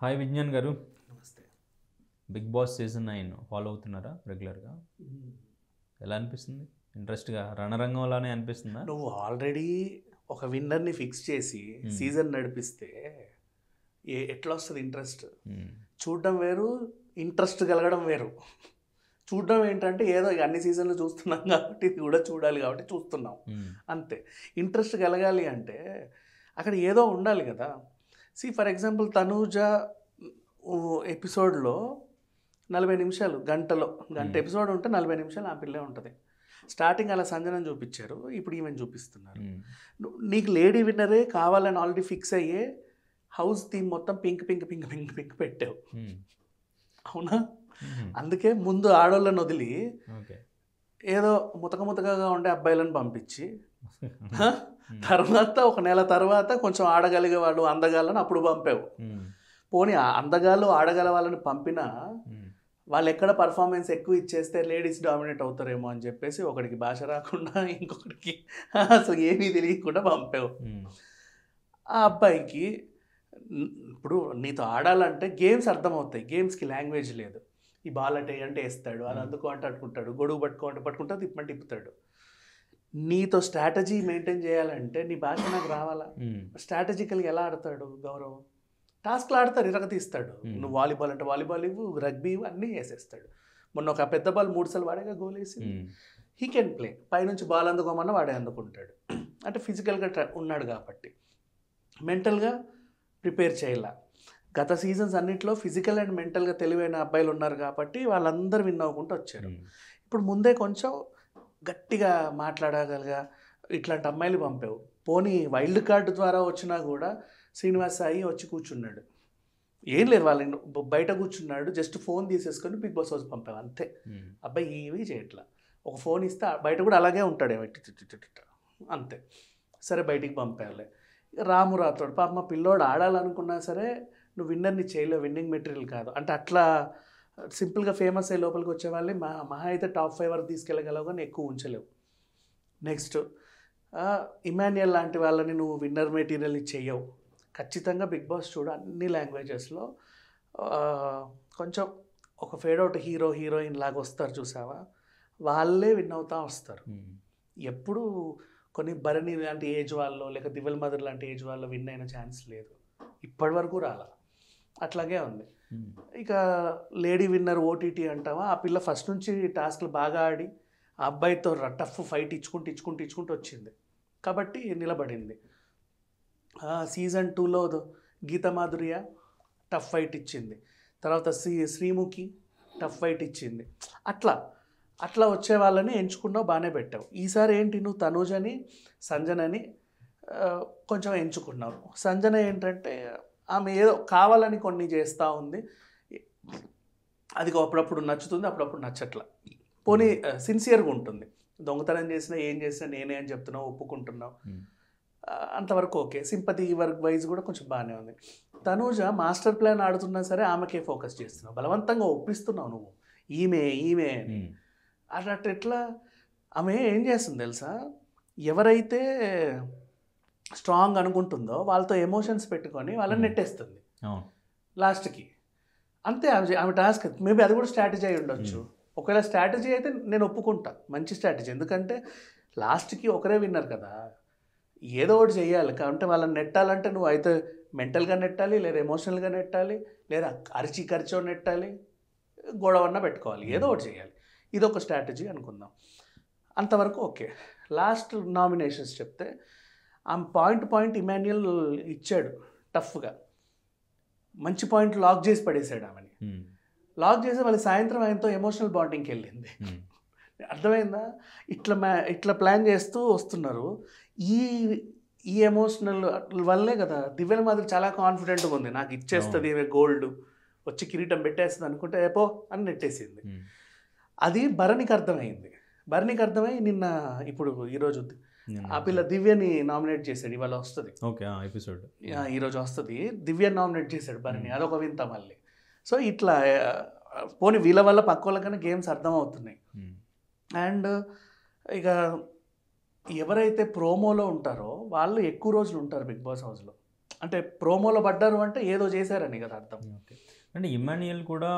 Hi Vignan గారు. నమస్తే. Big boss season 9 follow అవుతున్నారా రెగ్యులర్గా? ఎలా అనిపిస్తుంది? ఇంట్రెస్ట్గా రణరంగంలానే అనిపిస్తుందా? నువ్వు ఆల్రెడీ ఒక విన్నర్ని ఫిక్స్ చేసి సీజన్ నడిపిస్తే ఎట్లా వస్తుంది ఇంట్రెస్ట్? చూడడం వేరు, ఇంట్రెస్ట్ కలగడం వేరు. చూడడం ఏంటంటే ఏదో అన్ని సీజన్లు చూస్తున్నాం కాబట్టి ఇది కూడా చూడాలి కాబట్టి చూస్తున్నాం అంతే. ఇంట్రెస్ట్ కలగాలి అంటే అక్కడ ఏదో ఉండాలి కదా. ఫర్ ఎగ్జాంపుల్ తనూజ ఎపిసోడ్లో 40 నిమిషాలు, గంట ఎపిసోడ్ ఉంటే 40 నిమిషాలు ఆ పిల్లే ఉంటుంది. స్టార్టింగ్ అలా సంజనని చూపించారు, ఇప్పుడు ఈమెను చూపిస్తున్నారు. నీకు లేడీ విన్నరే కావాలని ఆల్రెడీ ఫిక్స్ అయ్యే హౌస్ థీమ్ మొత్తం pink pink pink pink pink పెట్టావు, అవునా? అందుకే ముందు ఆడోళ్ళని వదిలి ఏదో ముతకగా ఉండే అబ్బాయిలను పంపించి తర్వాత ఒక నెల తర్వాత కొంచెం ఆడగలిగే వాళ్ళు అందగాళ్ళని అప్పుడు పంపావు. పోనీ అందగాళ్ళు ఆడగల వాళ్ళని పంపినా వాళ్ళు ఎక్కడ పర్ఫార్మెన్స్ ఎక్కువ ఇచ్చేస్తే లేడీస్ డామినేట్ అవుతారేమో అని చెప్పేసి ఒకడికి భాష రాకుండా ఇంకొకటికి అసలు ఏమీ తెలియకుండా పంపావు. ఆ అబ్బాయికి ఇప్పుడు నీతో ఆడాలంటే గేమ్స్ అర్థమవుతాయి, గేమ్స్కి లాంగ్వేజ్ లేదు. ఈ బాల్ అంటే వేస్తాడు, అది అందుకో అంటే అట్టుకుంటాడు, గొడుగు పట్టుకుంటే తిప్పమంటే తిప్పుతాడు. నీతో స్ట్రాటజీ మెయింటైన్ చేయాలంటే నీ భాష నాకు రావాలా? స్ట్రాటజికల్గా ఎలా ఆడతాడు గౌరవ్? టాస్క్లు ఆడతారు, ఇరగతీస్తాడు. నువ్వు వాలీబాల్ అంటే వాలీబాల్ ఇవ్వు, రగ్బీ ఇవ్వు, అన్నీ వేసేస్తాడు. మొన్న ఒక పెద్ద బాల్ 3 సార్లు వాడేగా గోల్ వేసి. He can play. పైనుంచి బాల్ అందుకోమన్నా వాడే అందుకుంటాడు. అంటే ఫిజికల్గా ఉన్నాడు కాబట్టి. మెంటల్గా ప్రిపేర్ చేయాల. గత సీజన్స్ అన్నింటిలో ఫిజికల్ అండ్ మెంటల్గా తెలివైన అబ్బాయిలు ఉన్నారు కాబట్టి వాళ్ళందరూ విన్ అవ్వకుండా వచ్చారు. ఇప్పుడు ముందే కొంచెం గట్టిగా మాట్లాడగలగా ఇట్లాంటి అమ్మాయిలు పంపావు. పోనీ వైల్డ్ కార్డు ద్వారా వచ్చినా కూడా శ్రీనివాస్ సాయి వచ్చి కూర్చున్నాడు, ఏం లేదు వాళ్ళ బయట కూర్చున్నాడు, జస్ట్ ఫోన్ తీసేసుకొని బిగ్ బాస్ హౌస్ పంపావు అంతే. అబ్బాయి ఏమీ చేయట్లా. ఒక ఫోన్ ఇస్తే బయట కూడా అలాగే ఉంటాడు అంతే. సరే బయటికి పంపేయాలి. రాము రాతోడు పాప మా పిల్లోడు ఆడాలనుకున్నా సరే నువ్వు విన్నర్ని చేయలేవు, విన్నింగ్ మెటీరియల్ కాదు అంటే అట్లా సింపుల్గా ఫేమస్ అయ్యి లోపలికి వచ్చే వాళ్ళని మహా అయితే టాప్ 5 వరకు తీసుకెళ్ళగలవు కానీ ఎక్కువ ఉంచలేవు. నెక్స్ట్ ఇమాన్యుయల్ లాంటి వాళ్ళని నువ్వు విన్నర్ మెటీరియల్ చెయ్యవు. ఖచ్చితంగా బిగ్ బాస్ చూడు అన్ని లాంగ్వేజెస్లో కొంచెం ఒక ఫేడౌట్ హీరోయిన్ లాగా వస్తారు చూసావా, వాళ్ళే విన్ అవుతూ వస్తారు. ఎప్పుడు కొన్ని భరణి లాంటి ఏజ్ వాళ్ళు లేక దివెల్ మదర్ లాంటి ఏజ్ వాళ్ళు విన్ అయిన ఛాన్స్ లేదు, ఇప్పటి వరకు రాలా. అట్లాగే ఉంది. ఇక లేడీ విన్నర్ ఓటీటీ అంటావా, ఆ పిల్ల ఫస్ట్ నుంచి టాస్క్లు బాగా ఆడి ఆ అబ్బాయితో టఫ్ ఫైట్ ఇచ్చుకుంటూ వచ్చింది కాబట్టి నిలబడింది. సీజన్ 2లో గీతా మాధుర్య టఫ్ ఫైట్ ఇచ్చింది, తర్వాత శ్రీముఖి టఫ్ ఫైట్ ఇచ్చింది. అట్లా వచ్చే వాళ్ళని ఎంచుకున్నావు, బాగానే పెట్టావు. ఈసారి ఏంటి నువ్వు తనూజని సంజనని కొంచెం ఎంచుకున్నావు. సంజన ఏంటంటే ఆమె ఏదో కావాలని కొన్ని చేస్తూ ఉంది, అది అప్పుడప్పుడు నచ్చుతుంది, అప్పుడప్పుడు నచ్చట్లా. పోనీ సిన్సియర్గా ఉంటుంది, దొంగతనం చేసినా ఏం చేసినా నేనే అని చెప్తున్నావు, ఒప్పుకుంటున్నావు, అంతవరకు ఓకే. సింపతి వర్క్ వైజ్ కూడా కొంచెం బాగానే ఉంది. తనూజ మాస్టర్ ప్లాన్ ఆడుతున్నా సరే ఆమెకే ఫోకస్ చేస్తున్నావు, బలవంతంగా ఒప్పిస్తున్నావు నువ్వు ఈమె అట్లా ఎట్లా. ఆమె ఏం చేస్తుంది తెలుసా, ఎవరైతే స్ట్రాంగ్ అనుకుంటుందో వాళ్ళతో ఎమోషన్స్ పెట్టుకొని వాళ్ళని నెట్టేస్తుంది లాస్ట్కి, అంతే ఆమె టాస్క్. మేబీ అది కూడా స్ట్రాటజీ అయి ఉండొచ్చు. ఒకవేళ స్ట్రాటజీ అయితే నేను ఒప్పుకుంటా, మంచి స్ట్రాటజీ. ఎందుకంటే లాస్ట్కి ఒకరే విన్నర్ కదా, ఏదో ఒకటి చేయాలి. కాబట్టి వాళ్ళని నెట్టాలంటే నువ్వు అయితే మెంటల్గా నెట్టాలి, లేదా ఎమోషనల్గా నెట్టాలి, లేదా ఖర్చో నెట్టాలి, గొడవన్నా పెట్టుకోవాలి, ఏదో ఒకటి చేయాలి. ఇదొక స్ట్రాటజీ అనుకుందాం, అంతవరకు ఓకే. లాస్ట్ నామినేషన్స్ చెప్తే ఆమె పాయింట్ ఇమాన్యుయల్ ఇచ్చాడు టఫ్గా, మంచి పాయింట్ లాక్ చేసి పడేశాడు ఆమెని. లాక్ చేసి వాళ్ళ సాయంత్రం ఆయనతో ఎమోషనల్ బాండింగ్కి వెళ్ళింది. అర్థమైందా? ఇట్లా ప్లాన్ చేస్తూ వస్తున్నారు. ఈ ఎమోషనల్ వల్లే కదా దివ్యల మాదిరి చాలా కాన్ఫిడెంట్గా ఉంది, నాకు ఇచ్చేస్తుంది గోల్డ్, వచ్చి కిరీటం పెట్టేస్తుంది అనుకుంటే ఏపో అని నెట్టేసింది. అది భరణికి అర్థమైంది. భరణికి అర్థమై ఇప్పుడు ఈరోజు ఆ పిల్ల దివ్యని నామినేట్ చేశాడు, ఇవాళ వస్తుంది ఎపిసోడ్, ఈరోజు వస్తుంది. దివ్యని నామినేట్ చేశాడు భరణి, అదొక వింత మళ్ళీ. సో ఇట్లా పోనీ వీళ్ళ వల్ల పక్క వాళ్ళకన్నా గేమ్స్ అర్థమవుతున్నాయి. అండ్ ఇక ఎవరైతే ప్రోమోలో ఉంటారో వాళ్ళు ఎక్కువ రోజులు ఉంటారు బిగ్ బాస్ హౌస్లో. అంటే ప్రోమోలో పడ్డారు అంటే ఏదో చేశారని కదా అర్థం. ఓకే. అంటే ఇమాన్యుయల్ కూడా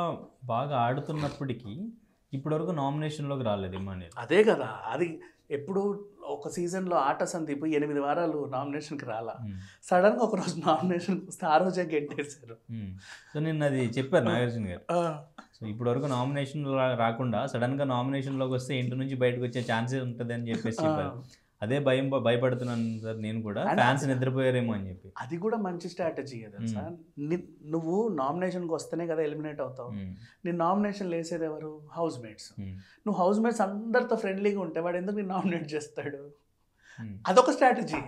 బాగా ఆడుతున్నప్పటికీ ఇప్పటివరకు నామినేషన్లోకి రాలేదు ఇమాన్యుయల్. అదే కదా, అది ఎప్పుడు ఒక సీజన్లో ఆట సందీప్ 8 వారాలు నామినేషన్కి రాలా, సడన్గా ఒక రోజు నామినేషన్కి వస్తే ఆ రోజే గెంటేశారు. సో నిన్న అది చెప్పారు నాగార్జున గారు. సో ఇప్పటివరకు నామినేషన్ రాకుండా సడన్గా నామినేషన్లోకి వస్తే ఇంటి నుంచి బయటకు వచ్చే ఛాన్సే ఉంటుంది అని చెప్పేసి చెప్పారు. అదే భయపడుతున్నాను సార్ నేను కూడా, ఫ్యాన్స్ నిద్రపోయారేమో అని చెప్పి. అది కూడా మంచి స్ట్రాటజీ తెలుసా. నువ్వు నామినేషన్కి వస్తేనే కదా ఎలిమినేట్ అవుతావు. నేను నామినేషన్ వేసేది ఎవరు? House mates. నువ్వు హౌస్ మేట్స్ అందరితో ఫ్రెండ్లీగా ఉంటే వాడు ఎందుకు నేను నామినేట్ చేస్తాడు? అదొక స్ట్రాటజీ.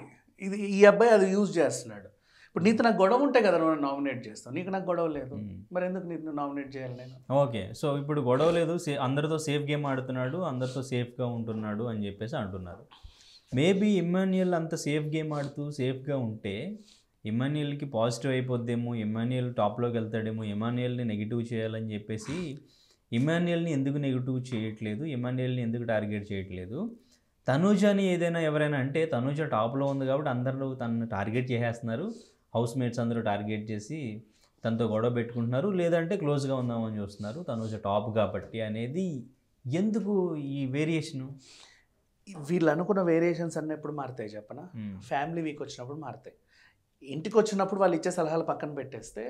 ఈ అబ్బాయి అది యూజ్ చేస్తున్నాడు. ఇప్పుడు నీతో నాకు గొడవ ఉంటే కదా నువ్వు నామినేట్ చేస్తావు, నీకు నాకు గొడవ లేదు, మరి ఎందుకు నీకు నామినేట్ చేయాలి నేను? ఓకే, సో ఇప్పుడు గొడవ లేదు, అందరితో సేఫ్ గేమ్ ఆడుతున్నాడు, అందరితో సేఫ్గా ఉంటున్నాడు అని చెప్పేసి అంటున్నారు. మేబీ ఇమాన్యుయల్ అంత సేఫ్ గేమ్ ఆడుతూ సేఫ్గా ఉంటే ఇమాన్యుయల్కి పాజిటివ్ అయిపోద్దేమో, ఇమాన్యుయల్ టాప్లోకి వెళ్తాడేమో, ఇమాన్యుయల్ని నెగిటివ్ చేయాలని చెప్పేసి ఇమాన్యుయల్ని ఎందుకు నెగిటివ్ చేయట్లేదు, ఇమాన్యుయల్ని ఎందుకు టార్గెట్ చేయట్లేదు? తనూజని ఏదైనా ఎవరైనా అంటే తనూజ టాప్లో ఉంది కాబట్టి అందరూ తనను టార్గెట్ చేసేస్తున్నారు, హౌస్ మేట్స్ అందరూ టార్గెట్ చేసి తనతో గొడవ పెట్టుకుంటున్నారు, లేదంటే క్లోజ్గా ఉందామని చూస్తున్నారు తనూజ టాప్ కాబట్టి అనేది. ఎందుకు ఈ వేరియేషను? వీళ్ళు అనుకున్న వేరియేషన్స్ అన్నీ ఎప్పుడు మారుతాయి చెప్పనా? ఫ్యామిలీ వీక్ వచ్చినప్పుడు మారుతాయి. ఇంటికి వచ్చినప్పుడు వాళ్ళు ఇచ్చే సలహాలు పక్కన పెట్టేస్తే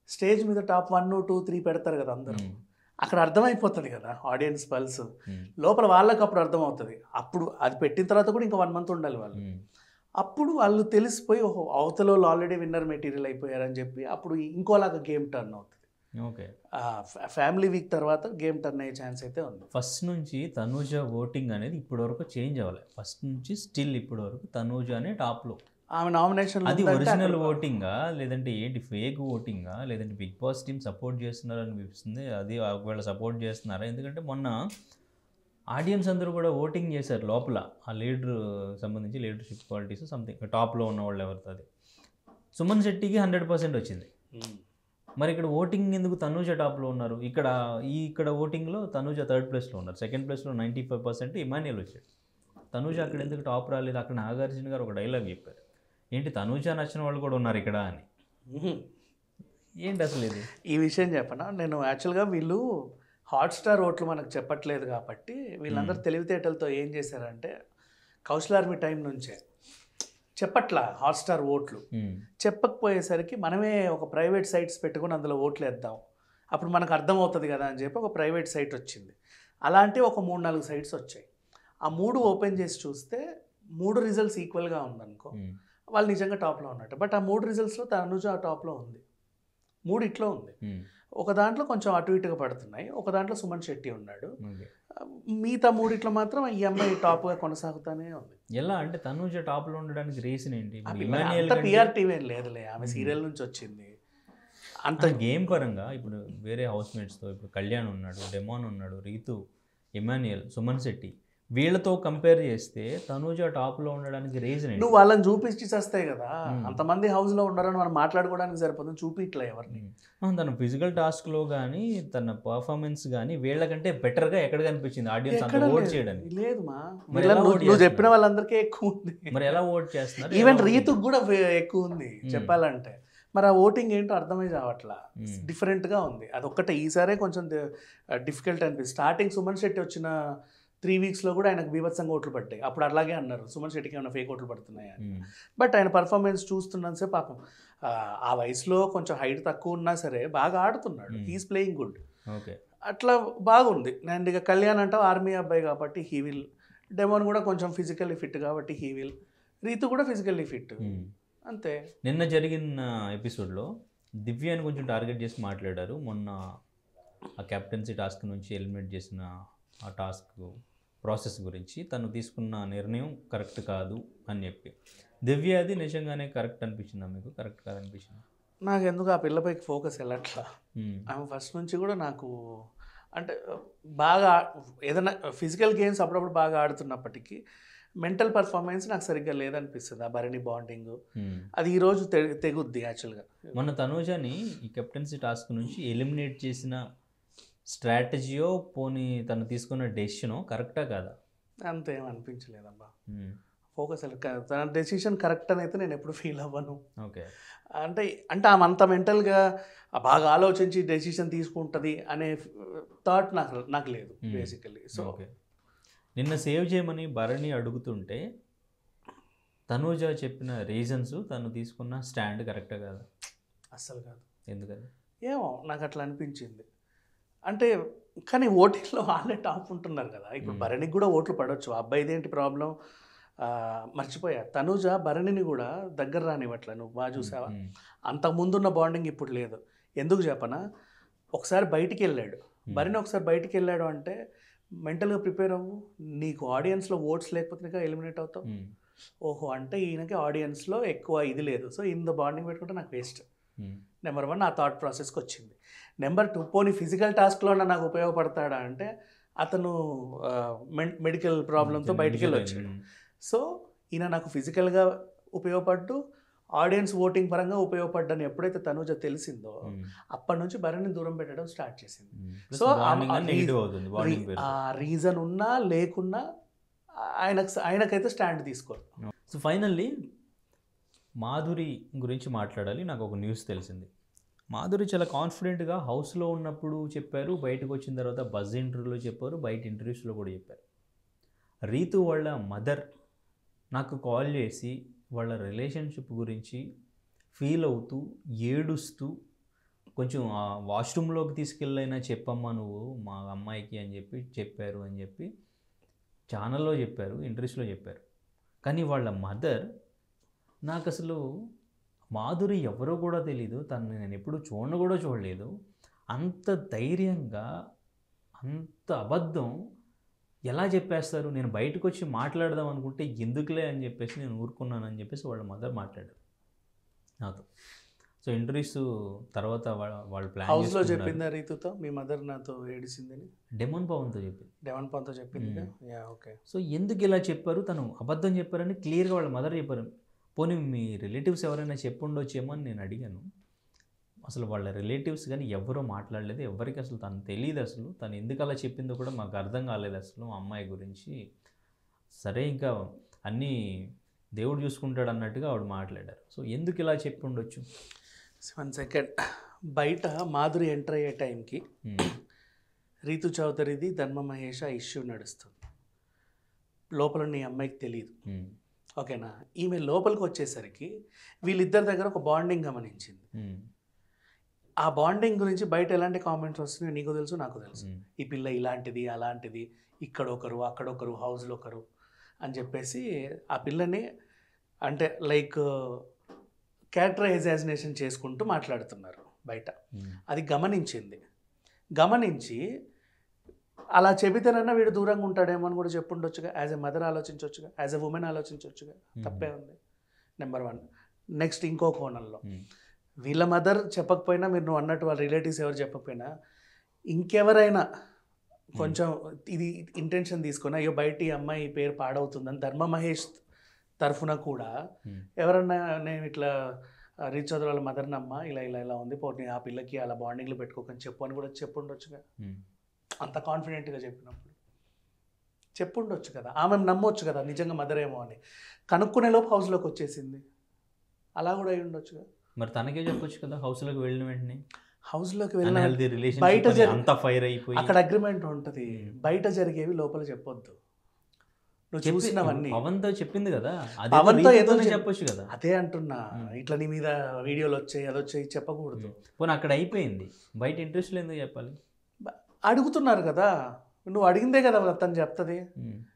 స్టేజ్ మీద టాప్ 1, 2, 3 పెడతారు కదా అందరూ, అక్కడ అర్థమైపోతుంది కదా ఆడియన్స్ పల్స్. లోపల వాళ్ళకి అప్పుడు అర్థమవుతుంది. అప్పుడు అది పెట్టిన తర్వాత కూడా ఇంకా 1 మంత్ ఉండాలి వాళ్ళు. అప్పుడు వాళ్ళు తెలిసిపోయి ఓహో అవతల వాళ్ళు ఆల్రెడీ విన్నర్ మెటీరియల్ అయిపోయారని చెప్పి అప్పుడు ఇంకోలాగా గేమ్ టర్న్ అవుతుంది. ఓకే, ఫ్యామిలీ వీక్ తర్వాత గేమ్ టర్న్ అయ్యే ఛాన్స్ అయితే ఉంది. ఫస్ట్ నుంచి తనూజ ఓటింగ్ అనేది ఇప్పటి వరకు చేంజ్ అవ్వాలి. ఫస్ట్ నుంచి స్టిల్ ఇప్పటి వరకు తనూజ అనే టాప్లో. ఆమె నామినేషన్ అది ఒరిజినల్ ఓటింగా లేదంటే ఏంటి ఫేక్ ఓటింగా లేదంటే బిగ్ బాస్ టీమ్ సపోర్ట్ చేస్తున్నారు అనిపిస్తుంది. అది ఒకవేళ సపోర్ట్ చేస్తున్నారా? ఎందుకంటే మొన్న ఆడియన్స్ అందరూ కూడా ఓటింగ్ చేశారు లోపల, ఆ లీడర్ సంబంధించి లీడర్షిప్ క్వాలిటీస్ సంథింగ్ టాప్లో ఉన్న వాళ్ళు ఎవరితో, అది సుమన్ శెట్టికి 100% వచ్చింది. మరి ఇక్కడ ఓటింగ్ ఎందుకు తనూజ టాప్లో ఉన్నారు? ఇక్కడ ఓటింగ్లో తనూజ 3rd ప్లేస్లో ఉన్నారు, 2nd ప్లేస్లో 95% ఇమాన్యుయల్ వచ్చాడు. తనూజ అక్కడ ఎందుకు టాప్ రాలేదు? అక్కడ నాగార్జున గారు ఒక డైలాగ్ చెప్పారు, ఏంటి తనూజ నచ్చిన వాళ్ళు కూడా ఉన్నారు ఇక్కడ అని. ఏంటి అసలు ఇది? ఈ విషయం చెప్పనా, నేను యాక్చువల్గా వీళ్ళు హాట్స్టార్ ఓట్లు మనకు చెప్పట్లేదు కాబట్టి వీళ్ళందరూ తెలివితేటలతో ఏం చేశారంటే కౌశల్ ఆర్మీ టైం నుంచే చెప్పట్లా హాట్స్టార్ ఓట్లు. చెప్పకపోయేసరికి మనమే ఒక ప్రైవేట్ సైట్స్ పెట్టుకుని అందులో ఓట్లు వేద్దాం, అప్పుడు మనకు అర్థమవుతుంది కదా అని చెప్పి ఒక ప్రైవేట్ సైట్ వచ్చింది. అలాంటి ఒక 3-4 సైట్స్ వచ్చాయి. ఆ 3 ఓపెన్ చేసి చూస్తే 3 రిజల్ట్స్ ఈక్వల్గా ఉందనుకో, వాళ్ళు నిజంగా టాప్లో ఉన్నట్టు. బట్ ఆ 3 రిజల్ట్స్లో తనూజ టాప్లో ఉంది, 3 ఇట్లో ఉంది. ఒక దాంట్లో కొంచెం అటు ఇటుగా పడుతున్నాయి, ఒక దాంట్లో సుమన్ శెట్టి ఉన్నాడు, మిగతా 3 మాత్రం ఈ అమ్మాయి టాప్గా కొనసాగుతానే ఉంది. ఎలా అంటే తనూజ టాప్లో ఉండడానికి రీజన్ ఏంటి? పిఆర్టీవీ ఏం లేదులే, ఆమె సీరియల్ నుంచి వచ్చింది. అంత గేమ్ పరంగా ఇప్పుడు వేరే హౌస్ మేట్స్తో ఇప్పుడు కళ్యాణ్ ఉన్నాడు, డెమాన్ ఉన్నాడు, రీతు, ఇమాన్యుయల్, సుమన్ శెట్టి, వీళ్ళతో కంపేర్ చేస్తే తనూజ టాప్లో ఉండడానికి రీజన్ ఏంటి? నువ్వు వాళ్ళని చూపించి చేస్తాయి కదా, అంతమంది హౌస్లో ఉన్నారని మనం మాట్లాడుకోవడానికి సరిపోతుంది, చూపించలే ఎవరిని. తన ఫిజికల్ టాస్క్లో కానీ తన పర్ఫార్మెన్స్ కానీ వీళ్ళకంటే బెటర్గా ఎక్కడ కనిపించింది ఆడియన్స్ అంత ఓట్ చేయడానికి? లేదు మా, నువ్వు చెప్పిన వాళ్ళందరికీ ఎక్కువ ఉంది. మరి ఎలా ఓట్ చేస్తున్నారు? ఈవెన్ రీతుకు కూడా ఎక్కువ ఉంది చెప్పాలంటే. మరి ఆ ఓటింగ్ ఏంటో అర్థమై రావట్లా, డిఫరెంట్గా ఉంది. అదొక్కటే ఈసారే కొంచెం డిఫికల్ట్ అనిపిస్తుంది. స్టార్టింగ్ సుమన్ శెట్టి వచ్చిన 3 వీక్స్లో కూడా ఆయనకు బీభత్సంగా ఓట్లు పడ్డాయి. అప్పుడు అలాగే అన్నారు సుమన్ శెట్టికి ఏమైనా ఫేక్ ఓట్లు పడుతున్నాయా అని. బట్ ఆయన పర్ఫార్మెన్స్ చూస్తున్నాను సార్, పాపం ఆ వయసులో కొంచెం హైట్ తక్కువ ఉన్నా సరే బాగా ఆడుతున్నాడు, హీఈస్ ప్లేయింగ్ గుడ్. ఓకే, అట్లా బాగుంది. నేను ఇక కళ్యాణ్ అంటావు ఆర్మీ అబ్బాయి కాబట్టి హీ విల్, డెమోన్ కూడా కొంచెం ఫిజికల్లీ ఫిట్ కాబట్టి హీ విల్, రీతు కూడా ఫిజికల్లీ ఫిట్, అంతే. నిన్న జరిగిన ఎపిసోడ్లో దివ్యాని కొంచెం టార్గెట్ చేసి మాట్లాడారు. మొన్న ఆ కెప్టెన్సీ టాస్క్ నుంచి ఎలిమినేట్ చేసిన ఆ టాస్క్ ప్రాసెస్ గురించి, తను తీసుకున్న నిర్ణయం కరెక్ట్ కాదు అని చెప్పి. దివ్య అది నిజంగానే కరెక్ట్ అనిపించిందా మీకు? కరెక్ట్ కాదు అనిపించింది నాకు. ఎందుకు ఆ పిల్లపైకి ఫోకస్ వెళ్ళట్లా. ఆమె ఫస్ట్ నుంచి కూడా నాకు అంటే బాగా ఏదైనా ఫిజికల్ గేమ్స్ అప్పుడప్పుడు బాగా ఆడుతున్నప్పటికీ మెంటల్ పర్ఫార్మెన్స్ నాకు సరిగ్గా లేదనిపిస్తుంది. ఆ భరణి బాండింగ్ అది ఈరోజు తెగుద్ది యాక్చువల్గా. మన తనూజని ఈ కెప్టెన్సీ టాస్క్ నుంచి ఎలిమినేట్ చేసిన స్ట్రాటజీయో పోనీ తను తీసుకున్న డెసిషనో కరెక్టా కాదా? అంతేం అనిపించలేదబ్బా. ఫోకస్ తన డెసిషన్ కరెక్ట్ అని అయితే నేను ఎప్పుడు ఫీల్ అవ్వను. ఓకే. అంటే అంటే ఆమె అంత మెంటల్గా బాగా ఆలోచించి డెసిషన్ తీసుకుంటుంది అనే థాట్ నాకు లేదు బేసికల్లీ. So okay. నిన్న సేవ్ చేయమని భరణి అడుగుతుంటే తనూజ చెప్పిన రీజన్స్, తను తీసుకున్న స్టాండ్ కరెక్టే కాదు? అస్సలు కాదు. ఎందుకని? ఏమో నాకు అట్లా అనిపించింది. అంటే కానీ ఓటింగ్లో వాళ్ళే టాప్ ఉంటున్నారు కదా. ఇప్పుడు భరణికి కూడా ఓట్లు పడవచ్చు. ఆ అబ్బాయిది ఏంటి ప్రాబ్లం? మర్చిపోయా, తనూజ భరణిని కూడా దగ్గర రానివ్వట్లే. నువ్వు బాగా చూసావా? అంతకుముందున్న బాండింగ్ ఇప్పుడు లేదు. ఎందుకు చెప్పనా, ఒకసారి బయటికి వెళ్ళాడు భరణి, ఒకసారి బయటికి వెళ్ళాడు అంటే మెంటల్గా ప్రిపేర్ అవ్వు. నీకు ఆడియన్స్లో ఓట్స్ లేకపోతే ఎలిమినేట్ అవుతావు. ఓహో, అంటే ఈయనకి ఆడియన్స్లో ఎక్కువ ఇది లేదు, సో ఇంత బాండింగ్ పెట్టుకుంటే నాకు వేస్ట్. నెంబర్ 1 నా థాట్ ప్రాసెస్కి వచ్చింది. నెంబర్ 2, పోనీ ఫిజికల్ టాస్క్లో నాకు ఉపయోగపడతాడా అంటే అతను మెడికల్ ప్రాబ్లంతో బయటికి వెళ్ళి వచ్చాడు. సో ఈయన నాకు ఫిజికల్గా ఉపయోగపడ్డు, ఆడియన్స్ ఓటింగ్ పరంగా ఉపయోగపడ్డని ఎప్పుడైతే తనూజ తెలిసిందో అప్పటి నుంచి భరణిని దూరం పెట్టడం స్టార్ట్ చేసింది. సో ఆ రీజన్ ఉన్నా లేకున్నా ఆయనకైతే స్టాండ్ తీసుకోరు. సో ఫైనల్లీ మాధురి గురించి మాట్లాడాలి. నాకు ఒక న్యూస్ తెలిసింది. మాధురి చాలా కాన్ఫిడెంట్గా హౌస్లో ఉన్నప్పుడు చెప్పారు, బయటకు వచ్చిన తర్వాత బజ్ ఇంటర్వ్యూలో చెప్పారు, బయట ఇంటర్వ్యూస్లో కూడా చెప్పారు. రీతు వాళ్ళ మదర్ నాకు కాల్ చేసి వాళ్ళ రిలేషన్షిప్ గురించి ఫీల్ అవుతూ ఏడుస్తూ కొంచెం వాష్రూమ్లోకి తీసుకెళ్ళైనా చెప్పమ్మా నువ్వు మా అమ్మాయికి అని చెప్పారు అని చెప్పి ఛానల్లో చెప్పారు, ఇంటర్వ్యూస్లో చెప్పారు. కానీ వాళ్ళ మదర్ నాకు అసలు మాధురి ఎవరో కూడా తెలీదు, తను నేను ఎప్పుడు చూడలేదు, అంత ధైర్యంగా అంత అబద్ధం ఎలా చెప్పేస్తారు, నేను బయటకు వచ్చి మాట్లాడదాం అనుకుంటే ఎందుకులే అని చెప్పేసి నేను ఊరుకున్నానని చెప్పేసి వాళ్ళ మదర్ మాట్లాడారు నాతో. సో ఇంటర్వ్యూస్ తర్వాత వాళ్ళు ప్లాన్ హౌస్లో చెప్పిందా రీతుతో మీ మదర్ నాతో ఏడిసిందని? డెమన్ పవన్తో చెప్పింది. డెమన్ పవన్తో చెప్పింది. ఓకే. సో ఎందుకు ఇలా చెప్పారు, తను అబద్ధం చెప్పారని క్లియర్గా వాళ్ళ మదర్ చెప్పారు. పోనీ మీ రిలేటివ్స్ ఎవరైనా చెప్పుండొచ్చేమో అని నేను అడిగాను. అసలు వాళ్ళ రిలేటివ్స్ కానీ ఎవరో మాట్లాడలేదు, ఎవరికి అసలు తను తెలియదు, అసలు తను ఎందుకు అలా చెప్పిందో కూడా మాకు అర్థం కాలేదు అసలు అమ్మాయి గురించి. సరే ఇంకా అన్నీ దేవుడు చూసుకుంటాడు అన్నట్టుగా ఆవిడ మాట్లాడారు. సో ఎందుకు ఇలా చెప్పి ఉండొచ్చు? 1 సెకండ్. బయట మాధురి ఎంటర్ అయ్యే టైంకి రీతు చౌదరిది ధర్మ మహేష ఇష్యూ నడుస్తుంది. లోపల నీ అమ్మాయికి తెలియదు, ఓకేనా? ఈమె లోపలికి వచ్చేసరికి వీళ్ళిద్దరి దగ్గర ఒక బాండింగ్ గమనించింది. ఆ బాండింగ్ గురించి బయట ఎలాంటి కామెంట్స్ వస్తున్నాయో నీకు తెలుసు, నాకు తెలుసు. ఈ పిల్ల ఇలాంటిది అలాంటిది, ఇక్కడొకరు అక్కడొకరు హౌస్లో ఒకరు అని చెప్పేసి ఆ పిల్లని అంటే లైక్ క్యారెక్టర్ ఎగ్జామినేషన్ చేసుకుంటూ మాట్లాడుతున్నారు బయట. అది గమనించి అలా చెబితేనన్నా వీడు దూరంగా ఉంటాడేమో అని కూడా చెప్పుండొచ్చుగా. యాజ్ ఎ మదర్ ఆలోచించవచ్చుగా, యాజ్ ఎ ఉమెన్ ఆలోచించవచ్చుగా, తప్పే ఉంది. నెంబర్ 1. నెక్స్ట్ ఇంకో కోణంలో వీళ్ళ మదర్ చెప్పకపోయినా, మీరు నువ్వు అన్నట్టు వాళ్ళ రిలేటివ్స్ ఎవరు చెప్పకపోయినా, ఇంకెవరైనా కొంచెం ఇది ఇంటెన్షన్ తీసుకొని అయ్యో బయట ఈ అమ్మాయి పేరు పాడవుతుందని ధర్మ మహేష్ తరఫున కూడా ఎవరన్నా నేను ఇట్లా రీచ్ చదువు వాళ్ళ మదర్ని అమ్మ ఇలా ఉంది పోటీ ఆ పిల్లకి అలా బాండింగ్లు పెట్టుకోకని చెప్పు అని కూడా చెప్పుండొచ్చుగా. అంత కాన్ఫిడెంట్గా చెప్పినప్పుడు చెప్పుండొచ్చు కదా, ఆమె నమ్మొచ్చు కదా నిజంగా మదర్ ఏమో అని. కనుక్కునే లోపు హౌస్లోకి వచ్చేసింది, అలా కూడా అయి ఉండొచ్చుగా. మరి తనకే చెప్పొచ్చు కదా హౌస్లోకి వెళ్ళిన వెంటనే. హౌస్లోకి వెళ్ళిన బయట అక్కడ అగ్రిమెంట్ ఉంటుంది, బయట జరిగేవి లోపల చెప్పొద్దు. నువ్వు చూసినవన్నీ పవన్తో చెప్పింది కదా, పవన్తో ఏదో చెప్పొచ్చు కదా. అదే అంటున్నా, ఇట్లా నీ మీద వీడియోలు వచ్చాయి అదొచ్చాయి చెప్పకూడదు. పోనీ అక్కడ అయిపోయింది, బయట ఇంట్రెస్ట్ ఎందుకు చెప్పాలి? అడుగుతున్నారు కదా, నువ్వు అడిగిందే కదా తను చెప్తుంది.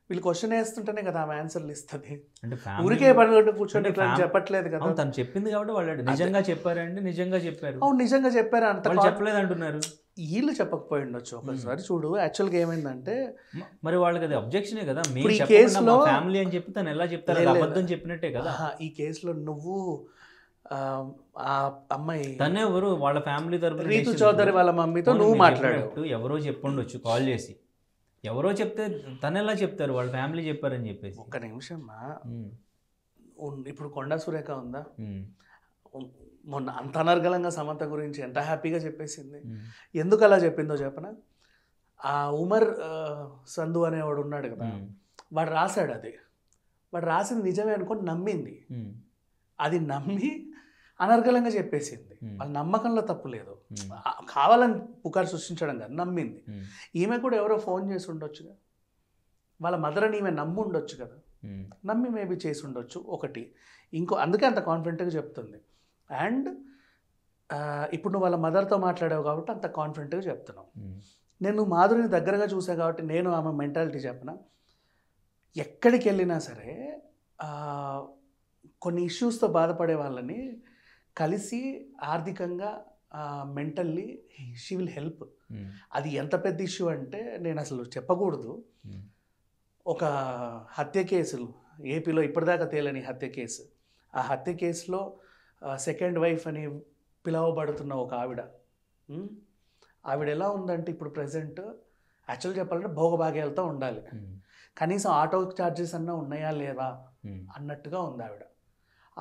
వీళ్ళు క్వశ్చన్ వేస్తుంటేనే కదా ఆమె ఆన్సర్లు ఇస్తుంది. అంటే ఊరికే పని కూర్చొని చెప్పట్లేదు కదా. తను చెప్పింది కాబట్టి వాళ్ళు నిజంగా చెప్పారండి, నిజంగా చెప్పారు. అవును నిజంగా చెప్పారు, అంత చెప్పలేదు అంటున్నారు. వీళ్ళు చెప్పకపోయి ఉండొచ్చు. ఒకసారి చూడు, యాక్చువల్గా ఏమైందంటే మరి వాళ్ళకి అది అబ్జెక్షనే కదా. ఈ కేసులో ఫ్యామిలీ అని చెప్పి తను ఎలా చెప్తారు, అబద్ధం చెప్పినట్టే కదా. ఈ కేసులో నువ్వు ఆ అమ్మాయి తనే ఎవరు, వాళ్ళ ఫ్యామిలీ తరపున రీతు చౌదరి వాళ్ళ మమ్మీతో నువ్వు మాట్లాడావు. ఎవరో చెప్పుండొచ్చు కాల్ చేసి, ఎవరో చెప్తే తను ఎలా చెప్తారు, వాళ్ళ ఫ్యామిలీ చెప్పారని చెప్పేసి. ఒక్క నిమిషమ్మా, ఇప్పుడు కొండా సురేఖ ఉందా, మొన్న అంత అనర్గళంగా సమంత గురించి ఎంత హ్యాపీగా చెప్పేసింది. ఎందుకు అలా చెప్పిందో చెప్పనా, ఆ ఉమర్ సంధు అనేవాడు ఉన్నాడు కదా, వాడు రాశాడు అది వాడు రాసింది నిజమే అనుకొని నమ్మింది. అది నమ్మి అనర్గళంగా చెప్పేసింది. వాళ్ళ నమ్మకంలో తప్పు లేదు, కావాలని పుకారు సృష్టించడం కాదు, నమ్మింది. ఈమె కూడా ఎవరో ఫోన్ చేసి ఉండొచ్చుగా, వాళ్ళ మదర్ అని ఈమె నమ్మి ఉండొచ్చు కదా, నమ్మి మేబీ చేసి ఉండొచ్చు ఒకటి. అందుకే అంత కాన్ఫిడెంట్గా చెప్తుంది. అండ్ ఇప్పుడు నువ్వు వాళ్ళ మదర్తో మాట్లాడావు కాబట్టి అంత కాన్ఫిడెంట్గా చెప్తున్నావు. నేను మాధురిని దగ్గరగా చూసా కాబట్టి నేను ఆమె మెంటాలిటీ చెప్పిన, ఎక్కడికి వెళ్ళినా సరే కొన్ని ఇష్యూస్తో బాధపడే వాళ్ళని కలిసి ఆర్థికంగా మెంటల్లీ షీ విల్ హెల్ప్. అది ఎంత పెద్ద ఇష్యూ అంటే నేను అసలు చెప్పకూడదు. ఒక హత్య కేసులు ఏపీలో ఇప్పటిదాకా తేలని హత్య కేసు, ఆ హత్య కేసులో సెకండ్ వైఫ్ అని పిలువబడుతున్న ఒక ఆవిడ ఎలా ఉందంటే ఇప్పుడు ప్రజెంట్ యాక్చువల్ చెప్పాలంటే భోగభాగ్యాలతో ఉండాలి, కనీసం ఆటో ఛార్జెస్ అన్నా ఉన్నాయా లేవా అన్నట్టుగా ఉంది.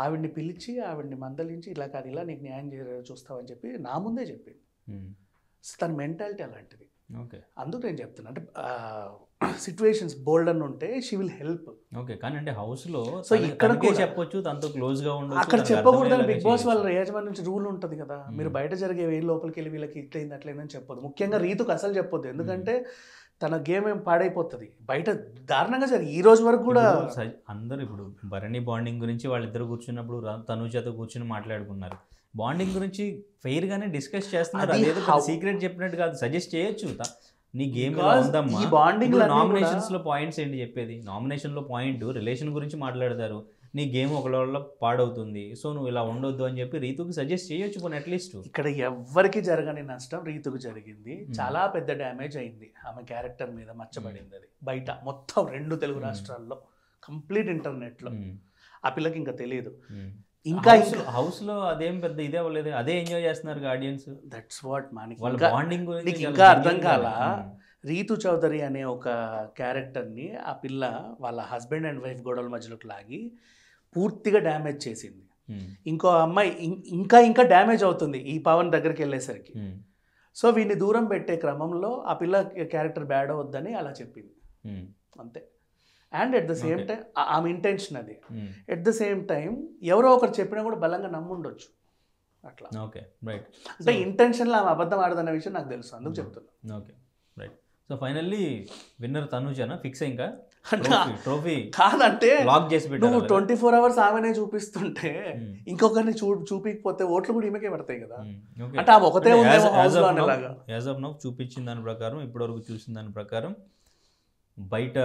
ఆవిడ్ని పిలిచి ఆవిడ్ని మందలించి ఇలా కాదు, ఇలా నీకు న్యాయం చూస్తావని చెప్పి నా ముందే చెప్పింది. తన మెంటాలిటీ అలాంటిది. అందుకు నేను చెప్తున్నా, అంటే సిచ్యువేషన్స్ బోల్డ్ అని ఉంటే షీ విల్ హెల్ప్. ఓకే, కానీ అంటే హౌస్లో సో ఇక్కడ చెప్పొచ్చు, తనతో క్లోజ్గా ఉండొచ్చు, అక్కడ చెప్పకూడదని బిగ్ బాస్ వాళ్ళ యాజమాన్యం నుంచి రూల్ ఉంటుంది కదా. మీరు బయట జరిగే లోపలికి వెళ్ళి వీళ్ళకి ఇట్లయింది అట్లయిందని చెప్పొద్దు. ముఖ్యంగా రీతుకు అసలు చెప్పొద్దు, ఎందుకంటే తన గేమ్ ఏం పాడైపోతుంది. బయట దారుణంగా జరిగి ఈ రోజు వరకు కూడా అందరూ ఇప్పుడు భరణి బాండింగ్ గురించి వాళ్ళిద్దరు కూర్చున్నప్పుడు తనుజతో కూర్చుని మాట్లాడుకున్నారు. బాండింగ్ గురించి ఫెయిర్గానే డిస్కస్ చేస్తున్నారు, అదేదో సీక్రెట్ చెప్పినట్టు కాదు, సజెస్ట్ చేయొచ్చు. నీ గేమ్ ఉందమ్మా. నామినేషన్స్లో పాయింట్స్ ఏంటి చెప్పేది? నామినేషన్లో పాయింట్ రిలేషన్ గురించి మాట్లాడతారు, నీ గేమ్ ఒకళ్ళ పాడవుతుంది, సో నువ్వు ఇలా ఉండొద్దు అని చెప్పి రీతుకి సజెస్ట్ చేయొచ్చు కొన్ని అట్లీస్ట్. ఇక్కడ ఎవ్వరికి జరగని నష్టం రీతుకు జరిగింది. చాలా పెద్ద డ్యామేజ్ అయింది, ఆమె క్యారెక్టర్ మీద మచ్చబడింది. అది బయట మొత్తం 2 తెలుగు రాష్ట్రాల్లో కంప్లీట్ ఇంటర్నెట్లో. ఆ పిల్లకి ఇంకా తెలియదు. ఇంకా హౌస్లో అదేం పెద్ద ఇదే అవ్వలేదు, అదే ఎంజాయ్ చేస్తున్నారు ఆడియన్స్. That's what Manik. వాళ్ళ బాండింగ్ గురించి ఇంకా అర్థం కాల. రీతు చౌదరి అనే ఒక క్యారెక్టర్ని ఆ పిల్ల వాళ్ళ హస్బెండ్ అండ్ వైఫ్ గొడవల మధ్యలోకి లాగి పూర్తిగా డ్యామేజ్ చేసింది. ఇంకో అమ్మాయి ఇంకా డ్యామేజ్ అవుతుంది ఈ పవన్ దగ్గరికి వెళ్ళేసరికి. సో వీడిని దూరం పెట్టే క్రమంలో ఆ పిల్ల క్యారెక్టర్ బ్యాడ్ అవద్దని అలా చెప్పింది అంతే. And at the same time ఆమె ఇంటెన్షన్ అది. ఎట్ ద సేమ్ టైం ఎవరో ఒకరు చెప్పినా కూడా బలంగా నమ్ముండొచ్చు అట్లా. Okay right. అంటే ఇంటెన్షన్లో ఆమె అబద్ధం ఆడదన్న విషయం నాకు తెలుసు, అందుకు చెప్తున్నా. Okay right. So finally winner తనుజనా ఫిక్స్? ఇంకా ట్రోఫీ కాదంటే లాక్ చేసి పెట్టు. నువ్వు 24 hours ఆమెనే చూపిస్తుంటే ఇంకొకరిని చూపించకపోతే ఓట్లు కూడా ఈమెకే పడతాయి కదా. అంటే ఆమె ఒకటే యాజ్ ఆఫ్ నౌ చూపించిన దాని ప్రకారం, ఇప్పటివరకు చూసిన దాని ప్రకారం, బయట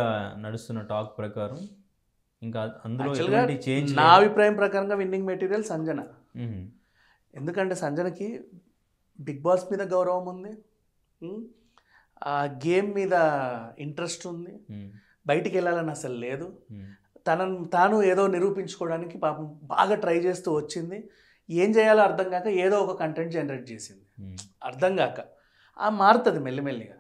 నడుస్తున్న టాక్ ప్రకారం, ఇంకా అందులో చేంజ్ నా అభిప్రాయం ప్రకారంగా విన్నింగ్ మెటీరియల్ సంజన. ఎందుకంటే సంజనకి బిగ్ బాస్ మీద గౌరవం ఉంది, ఆ గేమ్ మీద ఇంట్రెస్ట్ ఉంది, బయటికి వెళ్ళాలని అసలు లేదు. తాను ఏదో నిరూపించుకోవడానికి పాపం బాగా ట్రై చేస్తూ వచ్చింది. ఏం చేయాలో అర్థం కాక ఏదో ఒక కంటెంట్ జనరేట్ చేసింది, అర్థం కాక. మారుతుంది మెల్లిమెల్లిగా.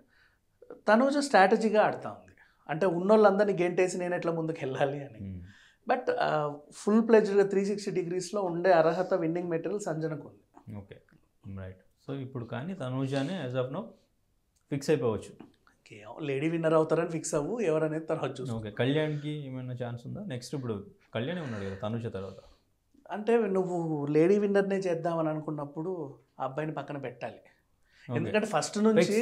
తనుజ స్ట్రాటజీగా ఆడుతూ ఉంది, అంటే ఉన్నోళ్ళందరినీ గెంటేసి నేను ఎట్లా ముందుకు వెళ్ళాలి అని. బట్ ఫుల్ ప్లెజ్డ్గా 360 degreesలో ఉండే అర్హత విన్నింగ్ మెటీరియల్ సంజనకు ఉంది. Okay right. సో ఇప్పుడు కానీ తనుజానే యాజ్ ఆఫ్ నౌ ఫిక్స్ అయిపోవచ్చు. లేడీ విన్నర్ అవుతారని ఫిక్స్ అవ్వు, ఎవరనేది తర్వాత చూస్తాం. ఓకే, కళ్యాణ్కి ఏమైనా ఛాన్స్ ఉందా? నెక్స్ట్ ఇప్పుడు కళ్యాణే ఉన్నాడు కదా తనుజ తర్వాత. అంటే నువ్వు లేడీ విన్నర్నే చేద్దామని అనుకున్నప్పుడు ఆ అబ్బాయిని పక్కన పెట్టాలి. ఎందుకంటే ఫస్ట్ నుంచి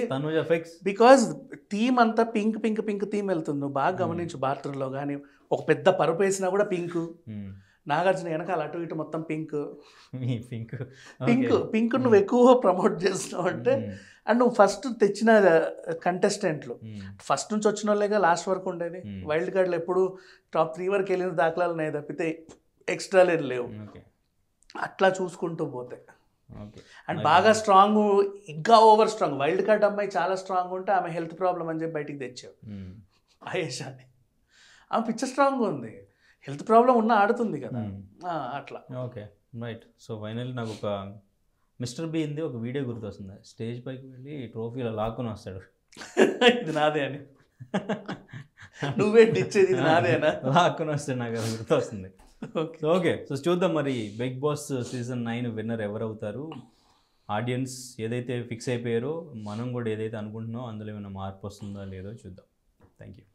బికాజ్ థీమ్ అంతా పింక్ పింక్ పింక్ థీమ్ వెళ్తుంది. నువ్వు బాగా గమనించు, బాత్రూంలో కానీ ఒక పెద్ద పరుపు వేసినా కూడా పింక్, నాగార్జున వెనకాల అటు ఇటు మొత్తం పింక్ పింక్ పింక్ పింక్ నువ్వు ఎక్కువ ప్రమోట్ చేస్తున్నావు అంటే. అండ్ నువ్వు ఫస్ట్ తెచ్చిన కంటెస్టెంట్లు ఫస్ట్ నుంచి వచ్చిన వాళ్ళేగా లాస్ట్ వరకు ఉండేది. వైల్డ్ కార్డులు ఎప్పుడు టాప్ 3 వరకు వెళ్ళిన దాఖలాలు ఉన్నాయి తప్పితే ఎక్స్ట్రా లేవు. అట్లా చూసుకుంటూ పోతే అండ్ బాగా స్ట్రాంగ్, ఇంకా ఓవర్ స్ట్రాంగ్. వైల్డ్ కార్డ్ అమ్మాయి చాలా స్ట్రాంగ్ ఉంటే ఆమె హెల్త్ ప్రాబ్లం అని చెప్పి బయటికి తెచ్చావు ఆయేషా అని. ఆమె పిచ్చ స్ట్రాంగ్ ఉంది, హెల్త్ ప్రాబ్లం ఉన్నా ఆడుతుంది కదా అట్లా. Okay right. సో ఫైనల్లీ నాకు ఒక మిస్టర్ బీన్ది ఒక వీడియో గుర్తొస్తుంది. స్టేజ్ పైకి వెళ్ళి ట్రోఫీలో లాక్కుని వస్తాడు, ఇది నాదే అని. నువ్వేంటి ఇచ్చేది, ఇది నాదేనా? లాక్కుని వస్తాడు, నాకు అది గుర్తొస్తుంది. ఓకే, సో చూద్దాం మరి బిగ్ బాస్ సీజన్ 9 విన్నర్ ఎవరు అవుతారు. ఆడియన్స్ ఏదైతే ఫిక్స్ అయిపోయారో, మనం కూడా ఏదైతే అనుకుంటున్నామో అందులో ఏమైనా మార్పు వస్తుందో లేదో చూద్దాం. Thank you.